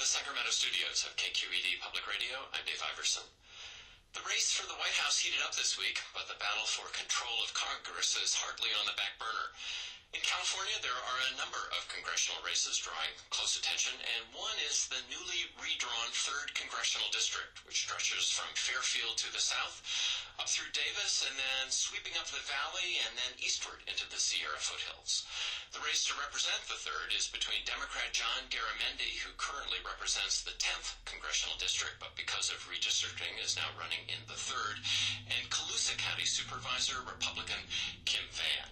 the Sacramento studios of KQED Public Radio, I'm Dave Iverson. The race for the White House heated up this week, but the battle for control of Congress is hardly on the back burner. In California, there are a number of congressional races drawing close attention, and one is the newly redrawn 3rd Congressional District, which stretches from Fairfield to the south, up through Davis, and then sweeping up the valley, and then eastward into the Sierra foothills. The race to represent the 3rd is between Democrat John Garamendi, who currently represents the 10th Congressional District, but because of redistricting is now running in the 3rd, and Colusa County Supervisor Republican Kim Vann.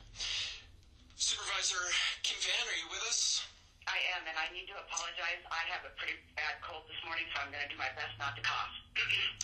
Supervisor Kim Vann, are you with us? I am, and I need to apologize. I have a pretty bad cold this morning, so I'm going to do my best not to cough.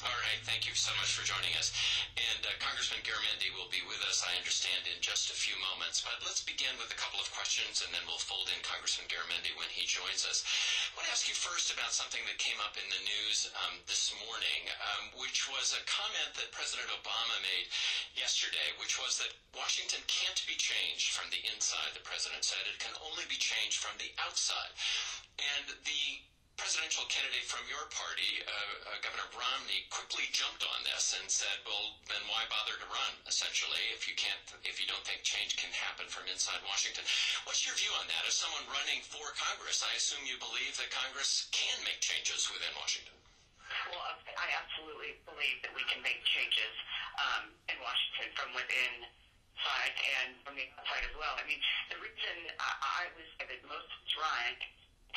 All right, thank you so much for joining us. And Congressman Garamendi will be with us, I understand, in just a few moments. But let's begin with a couple of questions, and then we'll fold in Congressman Garamendi when he joins us. I want to ask you first about something that came up in the news this morning, which was a comment that President Obama made yesterday, which was that Washington can't be changed from the inside, the president said. It can only be changed from the outside. And the presidential candidate from your party, Governor Romney, quickly jumped on this and said, well, then why bother to run, essentially, if you don't think change can happen from inside Washington. What's your view on that? As someone running for Congress, I assume you believe that Congress can make changes within Washington. Well, I absolutely believe that we can make changes in Washington from within side and from the outside as well. I mean, the reason I would say that most of us run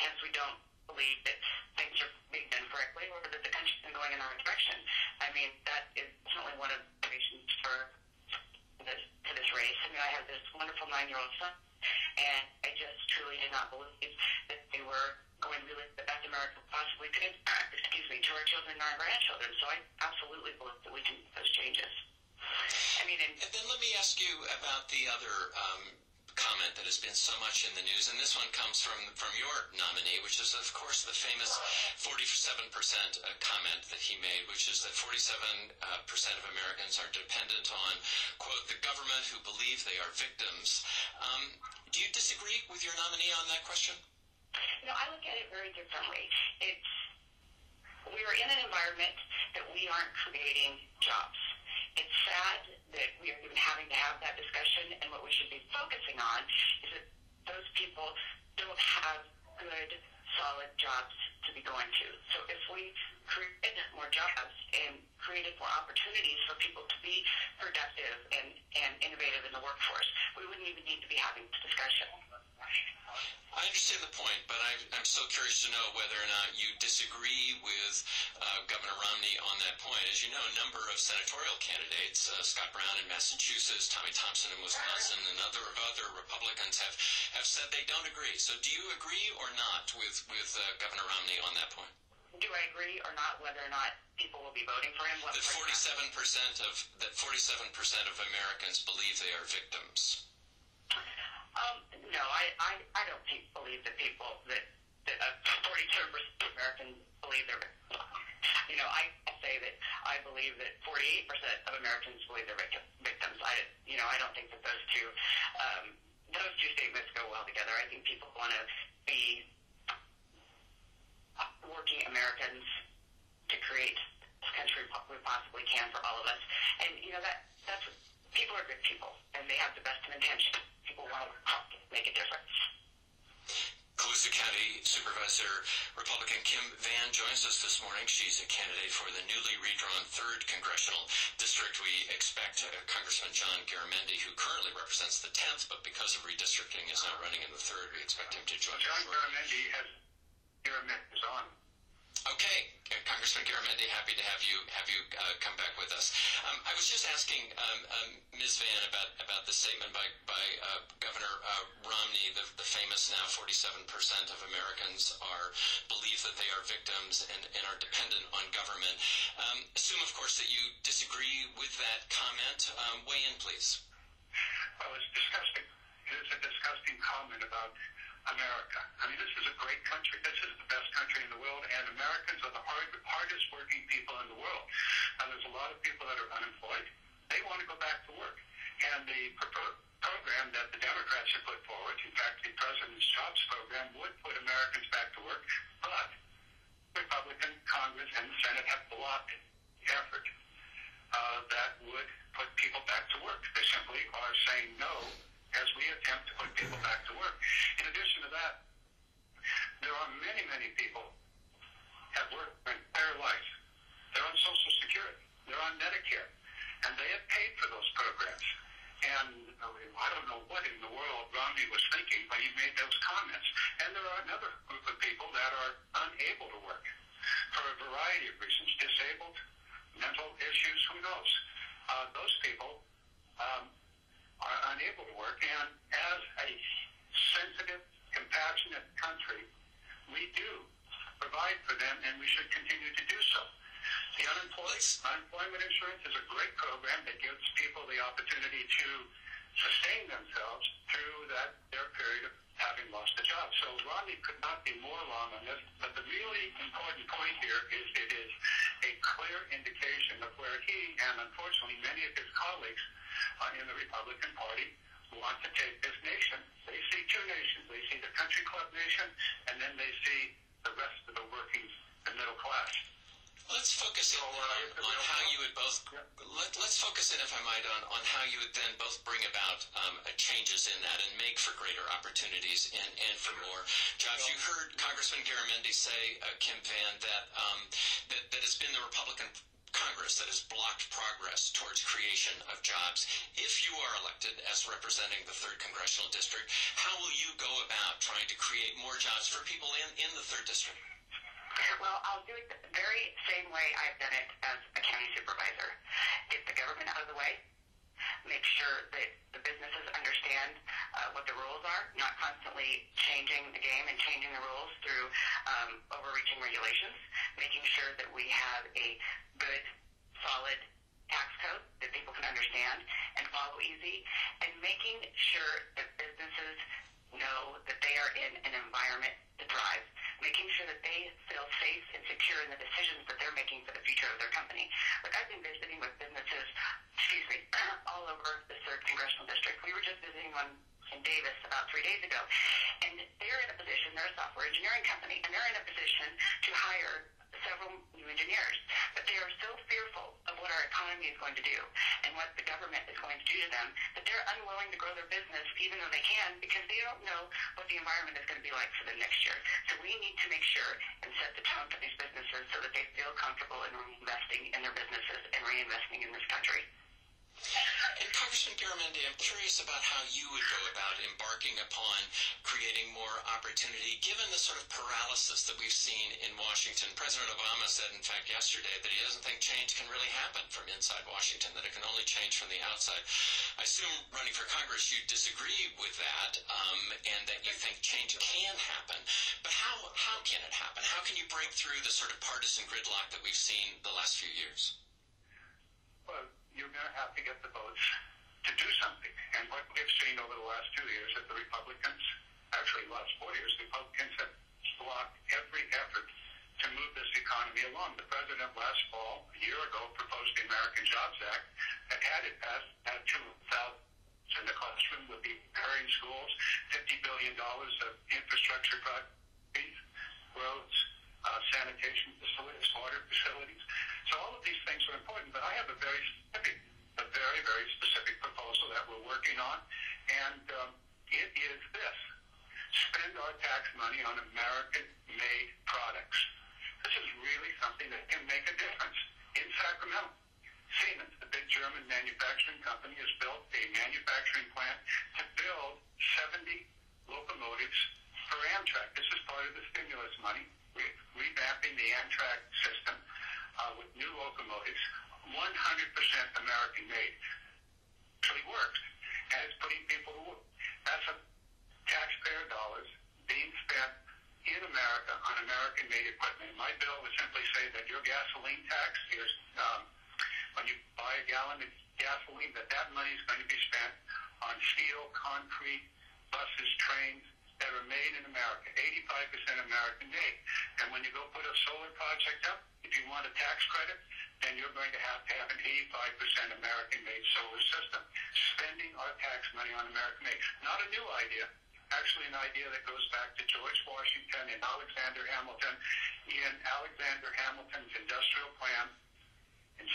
is we don't believe that things are being done correctly or that the country's been going in the right direction. I mean, that is certainly one of the reasons for this race. I mean, I have this wonderful 9-year-old son, and I just truly did not believe that they were going really the best America possibly could, to our children and our grandchildren. So I absolutely believe that we can make those changes. I mean, and then let me ask you about the other comment that has been so much in the news, and this one comes from your nominee, which is, of course, the famous 47% comment that he made, which is that 47% of Americans are dependent on, quote, the government who believe they are victims. Do you disagree with your nominee on that question? No, I look at it very differently. We are in an environment that we aren't creating jobs. It's sad that we are even having to have that discussion, and what we should be focusing on is that those people don't have good, solid jobs to be going to. So if we created more jobs and created more opportunities for people to be productive and innovative in the workforce, we wouldn't even need to be having this discussion. I understand the point, but I'm so curious to know whether or not you disagree with Governor Romney on that point. As you know, a number of senatorial candidates, Scott Brown in Massachusetts, Tommy Thompson in Wisconsin, and other Republicans have said they don't agree. So do you agree or not with Governor Romney on that point? Do I agree or not whether or not people will be voting for him? That 47% of Americans believe they are victims. No, I don't believe that 47% of Americans believe they're victims. You know, I say that I believe that 48% of Americans believe they're victims. I don't think that those two statements go well together. I think people want to be working Americans to create this country we possibly can for all of us. And, that's what, people are good people, and they have the best of intentions. People want to make a difference. Colusa County Supervisor Republican Kim Vann joins us this morning. She's a candidate for the newly redrawn 3rd Congressional District. We expect Congressman John Garamendi, who currently represents the 10th, but because of redistricting is now running in the 3rd, we expect him to join us. John Garamendi is on. Okay, Congressman Garamendi, happy to have you come back with us. I was just asking Ms. Vann about the statement by Governor Romney, the famous now 47% of Americans believe that they are victims and are dependent on government. Assume, of course, that you disagree with that comment. Weigh in, please. Well, it's disgusting. It is a disgusting comment about America. I mean, this is a great country. This is the best country in the world, and Americans are the hardest working people in the world. And there's a lot of people that are unemployed. They want to go back to work. And the program that the Democrats have put forward, in fact, the President's Jobs Program, would put Americans back to work, but Republican Congress and the Senate have blocked the effort that would put people back to work. They simply are saying no as we attempt to put people back to work. In addition to that, there are many, many people have worked their entire life. They're on Social Security. They're on Medicare. And they have paid for those programs. And I don't know what in the world Romney was thinking, but he made those comments. And there are another group of people that are unable to work for a variety of reasons. Disabled, mental issues, who knows? Those people are unable to work. And as a sensitive, compassionate country, we do provide for them, and we should continue to do so. The unemployment insurance is a great program that gives people the opportunity to sustain themselves through their period of having lost a job. So Romney could not be more wrong on this, but the really important point here is it is a clear indication of where he and unfortunately many of his colleagues in the Republican Party want to take this nation. They see two nations. They see the country club nation, and then they see the rest of the working, the middle class. Let's focus in on how you would both. Let's focus in, if I might, on how you would then both bring about changes in that and make for greater opportunities and for more jobs. You heard Congressman Garamendi say, Kim Vann, that it's been the Republican Congress that has blocked progress towards creation of jobs. If you are elected as representing the 3rd Congressional District, how will you go about trying to create more jobs for people in the 3rd District? Well, I'll do it the very same way I've done it as a county supervisor. Get the government out of the way, make sure that the businesses understand what the rules are, not constantly changing the game and changing the rules through overreaching regulations, making sure that we have a good, solid tax code that people can understand and follow easy, and making sure that businesses know that they are in an environment to thrive, making sure that they feel safe and secure in the decisions that they're making for the future of their company. Look, I've been visiting with businesses, all over the 3rd Congressional District. We were just visiting one in Davis about 3 days ago, and they're in a position, they're a software engineering company, and they're in a position to hire several new engineers, but they are so fearful of what our economy is going to do and what the government is going to do to them that they're unwilling to grow their business even though they can, because they don't know what the environment is going to be like for them next year. So we need to make sure and set the tone for these businesses so that they feel comfortable in reinvesting in their businesses and reinvesting in this country. And Congressman Garamendi, I'm curious about how you would go about embarking upon creating more opportunity, given the sort of paralysis that we've seen in Washington. President Obama said, in fact, yesterday, that he doesn't think change can really happen from inside Washington, that it can only change from the outside. I assume, running for Congress, you disagree with that, and that you think change can happen. But how can it happen? How can you break through the sort of partisan gridlock that we've seen the last few years? Well, you're going to have to get the votes to do something. And what we've seen over the last 2 years that the Republicans, actually the last 4 years, the Republicans have blocked every effort to move this economy along. The president last fall, a year ago, proposed the American Jobs Act that had it passed, had 2,000 in the classroom, would be repairing schools, $50 billion of infrastructure projects, roads, sanitation facilities, water facilities. So all of these things are important, but I have a very, very specific proposal that we're working on, and it is this: spend our tax money on American-made products. This is really something that can make a difference. In Sacramento, Siemens, the big German manufacturing company, has built a manufacturing plant to build 70 locomotives for Amtrak. This is part of the stimulus money, revamping the Amtrak system with new locomotives, 100% American-made. Actually works, and it's putting people to work. That's a taxpayer dollars being spent in America on American-made equipment. My bill would simply say that your gasoline tax is, when you buy a gallon of gasoline, that money is going to be spent on steel, concrete, buses, trains that are made in America, 85% American-made. And when you go put a solar project up, if you want a tax credit, then you're going to have an 85% American-made solar system. Spending our tax money on American-made. Not a new idea. actually an idea that goes back to George Washington and Alexander Hamilton. In Alexander Hamilton's industrial plan in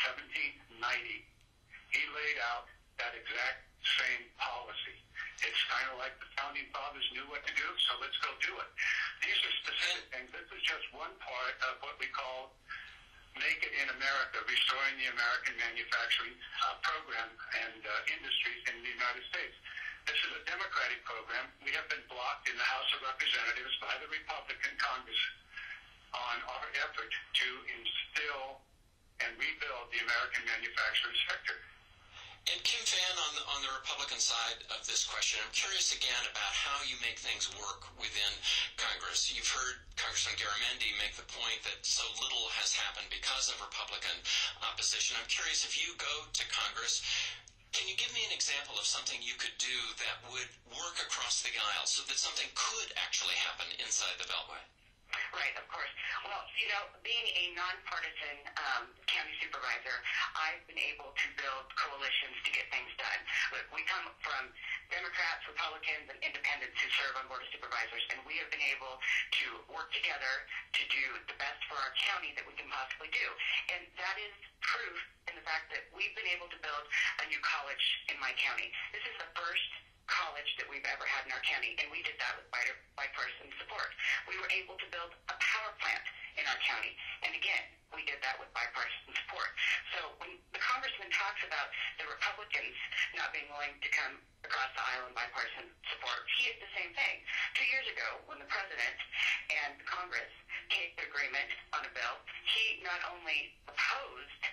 1790, he laid out that exact same policy. It's kind of like the founding fathers knew what to do, so let's go do it. These are specific things. This is just one part of what we call Make It in America, restoring the American manufacturing program and industries in the United States. This is a Democratic program. We have been blocked in the House of Representatives by the Republican Congress on our effort to instill and rebuild the American manufacturing sector. And Kim Vann, on the Republican side of this question, I'm curious again about how you make things work within Congress. You've heard Congressman Garamendi make the point that so little has happened because of Republican opposition. I'm curious, if you go to Congress, can you give me an example of something you could do that would work across the aisle so that something could actually happen inside the Beltway? Right, of course. Well, being a nonpartisan county supervisor, I've been able to build coalitions to get things done. Look, we come from Democrats, Republicans, and independents who serve on Board of Supervisors, and we have been able to work together to do the best for our county that we can possibly do. And that is proof in the fact that we've been able to build a new college in my county. This is the first college that we've ever had in our county, and we did that with bipartisan support. We were able to build a power plant in our county, and again, we did that with bipartisan support. So when the congressman talks about the Republicans not being willing to come across the aisle in bipartisan support, he is the same thing. 2 years ago, when the president and the Congress came to agreement on a bill, he not only opposed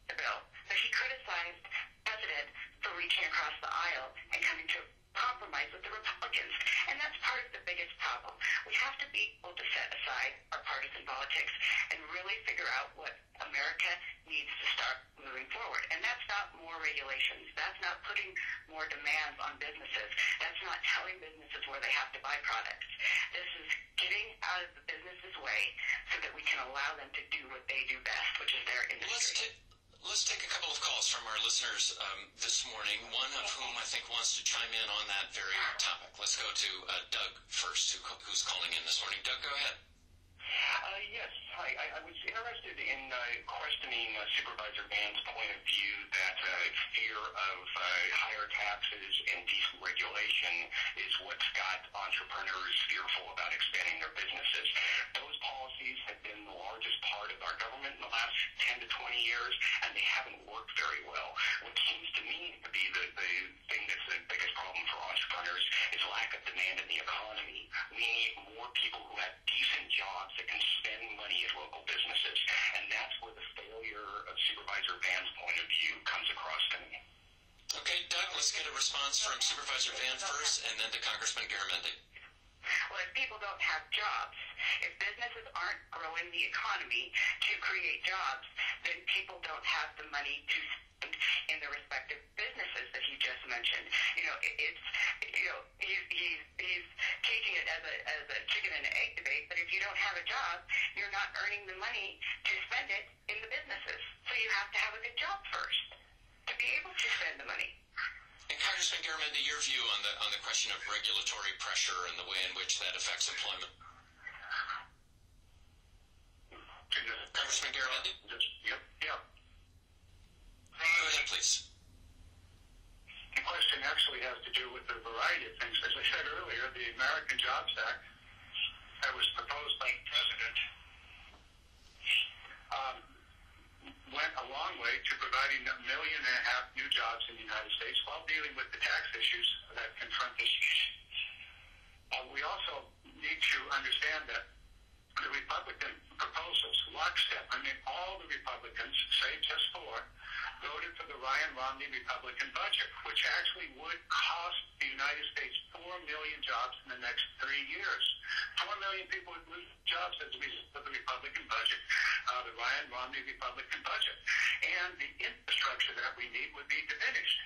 the bill, but he criticized the president for reaching across the aisle and coming to compromise with the Republicans. And that's part of the biggest problem. We have to be able to set aside our partisan politics and really figure out what America needs to start moving forward. And that's not more regulations. That's not putting more demands on businesses. That's not telling businesses where they have to buy products. This is getting out of the business's way so that we can allow them to do what they do best, which is their industry. Let's take a couple of calls from our listeners this morning, one of whom I think wants to chime in on that very topic. Let's go to Doug first, who's calling in this morning. Doug, go ahead. Yes. Hi. I was interested in questioning Supervisor Vann's point of view that fear of higher taxes and decent regulation is what's got entrepreneurs fearful about expanding their businesses. Those policies have been the largest part of our government in the last 10 to 20 years, and they haven't worked very well. What seems to me to be the thing that's the biggest problem for entrepreneurs is lack of demand in the economy. We need more people who have decent jobs that can spend money at local businesses, and that's where the failure of Supervisor Vann's point of view comes across to me. Okay, Doug, let's get a response from Supervisor Vann first, and then to Congressman Garamendi. Well, if people don't have jobs, if businesses aren't growing the economy to create jobs, then people don't have the money to spend in the respective businesses that he just mentioned. He's taking it as a chicken and an egg debate, but if you don't have a job, you're not earning the money to spend it in the businesses. So you have to have a good job first to be able to spend the money. And Congressman Garamendi, your view on the question of regulatory pressure and the way in which that affects employment. Congressman Garamendi? Yep. Go ahead, please. The question actually has to do with a variety of things. As I said earlier, the American Jobs Act that was proposed by the President went a long way to providing 1.5 million new jobs in the United States while dealing with the tax issues that confront this issue. We also need to understand that the Republican proposals, lockstep, all the Republicans, save just 4, voted for the Ryan Romney Republican budget, which actually would cost the United States 4 million jobs in the next 3 years. 4 million people would lose jobs as a result of the Republican budget, the Ryan Romney Republican budget. And the infrastructure that we need would be diminished.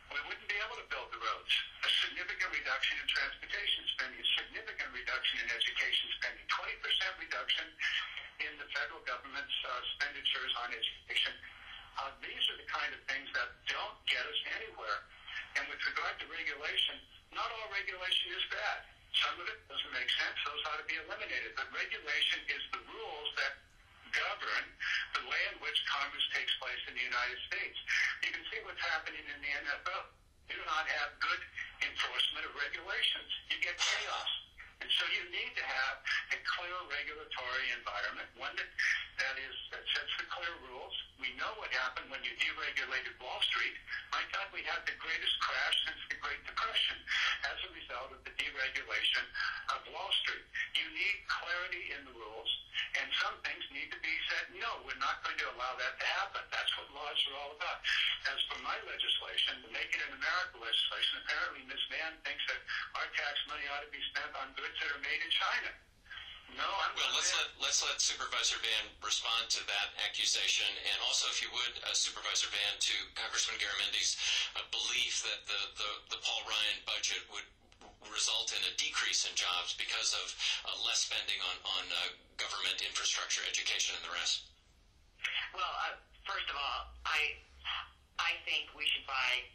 We wouldn't be able to build the roads. A significant reduction in transportation spending, a significant reduction in education spending, 20% reduction in the federal government's expenditures on education. These are the kind of things that don't get us anywhere. And with regard to regulation, not all regulation is bad. Some of it doesn't make sense. Those ought to be eliminated. But regulation is the rules that govern the way in which commerce takes place in the United States. You can see what's happening in the NFL. You do not have good enforcement of regulations. You get chaos. And so you need to have a clear regulatory environment, one that sets the clear rules. We know what happened when you deregulated Wall Street. My God, we had the greatest crash since the Great Depression as a result of the deregulation of Wall Street. You need clarity in the rules, and some things need to be said, no, we're not going to allow that to happen. That's what laws are all about. As for my legislation, the Make It in America legislation, apparently Ms. Vann thinks that our tax money ought to be spent on goods that are made in China. No, let's let Supervisor Vann respond to that accusation, and also, if you would, Supervisor Vann, to Congressman Garamendi's belief that the Paul Ryan budget would result in a decrease in jobs because of less spending on government infrastructure, education, and the rest. Well, first of all, I think we should buy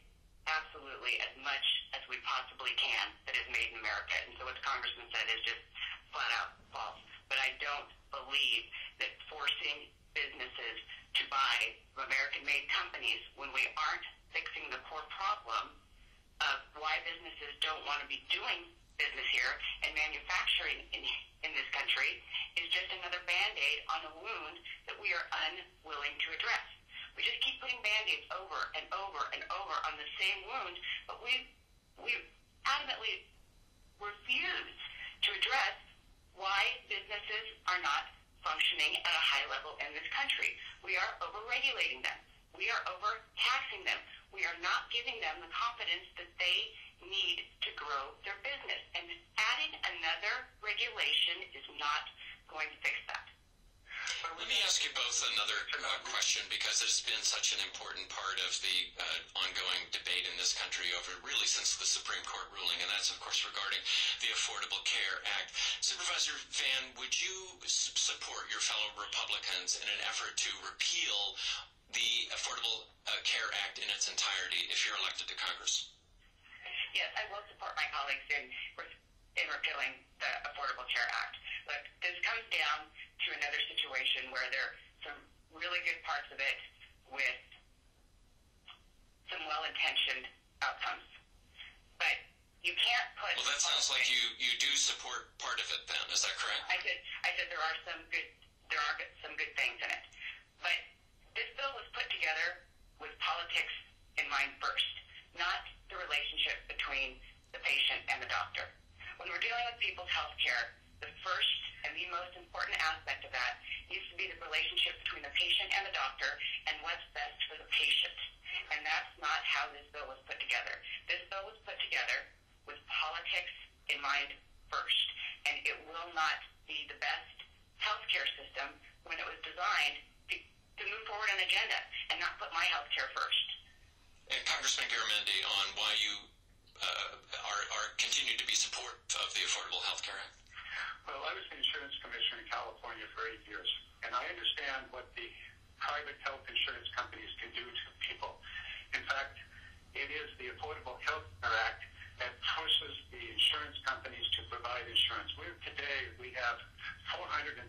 absolutely as much as we possibly can that is made in America. And so what the Congressman said is just flat out false. But I don't believe that forcing businesses to buy American-made companies when we aren't fixing the core problem of why businesses don't want to be doing business here and manufacturing in this country is just another Band-Aid on a wound that we are unwilling to address. We just keep putting Band-Aids over and over and over on the same wound, but we adamantly refuse to address why businesses are not functioning at a high level in this country. We are over-regulating them. We are over-taxing them. We are not giving them the confidence that they need to grow their business. And adding another regulation is not going to fix that. Let me ask you both another question, because it's been such an important part of the ongoing debate in this country over really since the Supreme Court ruling, and that's, of course, regarding the Affordable Care Act. Supervisor Vann, would you support your fellow Republicans in an effort to repeal the Affordable Care Act in its entirety if you're elected to Congress? Yes, I will support my colleagues in repealing the Affordable Care Act. But this comes down to another situation where there are some really good parts of it with some well-intentioned outcomes. But you can't put... Well, that sounds like you do support part of it then. Is that correct? I said there are some good things in it. But this bill was put together with politics in mind first, not the relationship between the patient and the doctor. When we're dealing with people's health care, the first and the most important aspect of that needs to be the relationship between the patient and the doctor and what's best for the patient. And that's not how this bill was put together. This bill was put together with politics in mind first. And it will not be the best health care system when it was designed to move forward an agenda and not put my health care first. And Congressman Garamendi, on why you are continue to be support of the Affordable Health Care Act. Well, I was the insurance commissioner in California for 8 years, and I understand what the private health insurance companies can do to people. In fact, it is the Affordable Health Care Act that forces the insurance companies to provide insurance. Today, we have 435,000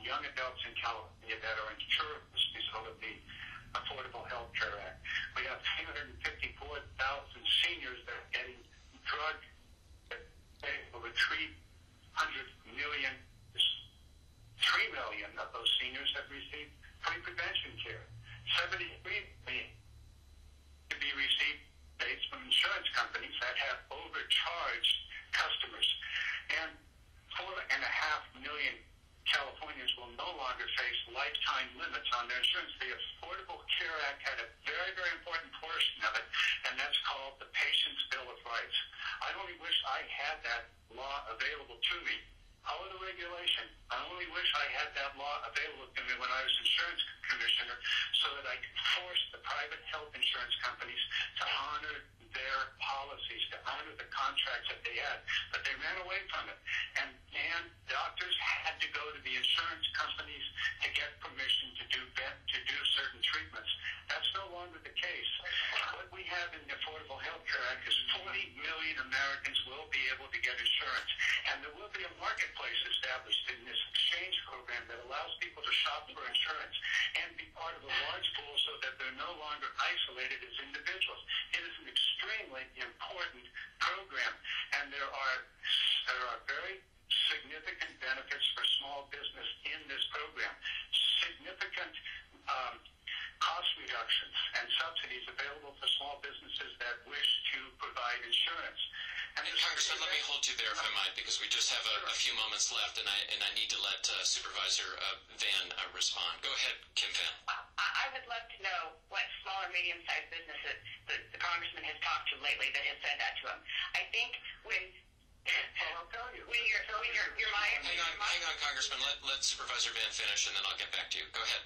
young adults in California that are insured as a result of the Affordable Health Care Act. We have 354,000 seniors that are getting drugs that pay over $300 million. 3 million of those seniors have received free prevention care. 73 million to be received based from insurance companies that have overcharged customers. And 4.5 million Californians will no longer face lifetime limits on their insurance. The Affordable Care Act had a very, very important portion of it, and that's called the Patient's Bill of Rights. I only wish I had that law available to me. Follow the regulation. I only wish I had that law available to me when I was insurance commissioner so that I could force the private health insurance companies to honor their policies, to honor the contracts that they had. But they ran away from it. And doctors had to go to the insurance companies to get permission to do certain treatments. That's no longer the case. What we have in the Affordable Health Care Act is 40 million Congressman, let me hold you there if I might, because we just have a few moments left, and I need to let Supervisor Vann respond. Go ahead, Kim Vann. I would love to know what small or medium-sized businesses the congressman has talked to lately that has said that to him. I think when I'll tell you. when you're mired. Hang on, Congressman. Let Supervisor Vann finish, and then I'll get back to you. Go ahead.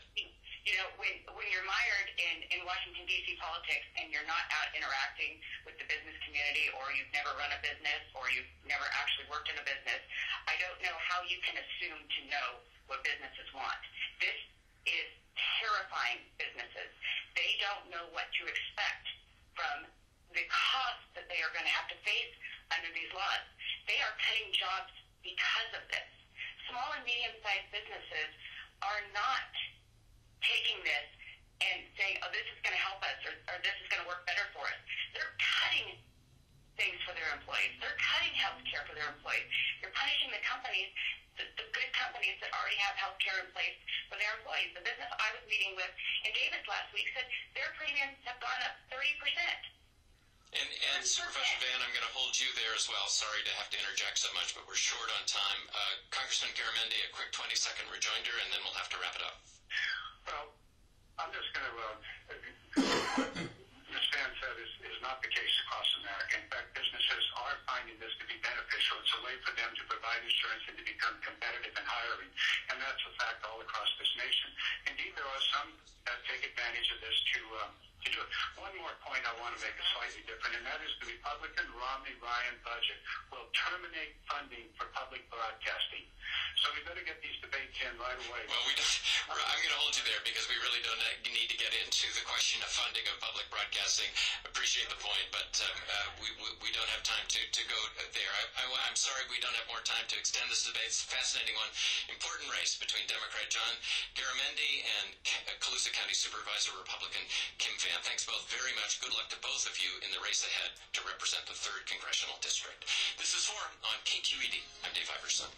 You know, when you're mired in Washington, D.C. politics and you're not out interacting with the business community, or you've never run a business, or you've never actually worked in a business, I don't know how you can assume to know what businesses want. This is terrifying businesses. They don't know what to expect from the costs that they are going to have to face under these laws. They are cutting jobs because of this. Small and medium-sized businesses are not taking this and saying, oh, this is going to help us, or this is going to work better for us. They're cutting things for their employees. They're cutting health care for their employees. You're punishing the companies, the good companies that already have health care in place for their employees. The business I was meeting with in Davis last week said their premiums have gone up 30%. And Supervisor Vann, I'm going to hold you there as well. Sorry to have to interject so much, but we're short on time. Congressman Garamendi, a quick 20-second rejoinder, and then we'll have to wrap it up. Well, I'm just going to, Ms. Vann said is not the case across America. In fact, businesses are finding this to be beneficial. It's a way for them to provide insurance and to become competitive in hiring, and that's a fact all across this nation. Indeed, there are some that take advantage of this to do it. One more point I want to make is slightly different, and that is the Republican Romney-Ryan budget will terminate funding for public broadcasting. So we better get these debates in right away. Well, I'm going to hold you there because we really don't need to get into the question of funding of public broadcasting. Appreciate the point, but we don't have time to go there. I'm sorry we don't have more time to extend this debate. It's a fascinating one. Important race between Democrat John Garamendi and Colusa County Supervisor Republican Kim Vann. Thanks both very much. Good luck to both of you in the race ahead to represent the 3rd Congressional District. This is Forum on KQED. I'm Dave Iverson.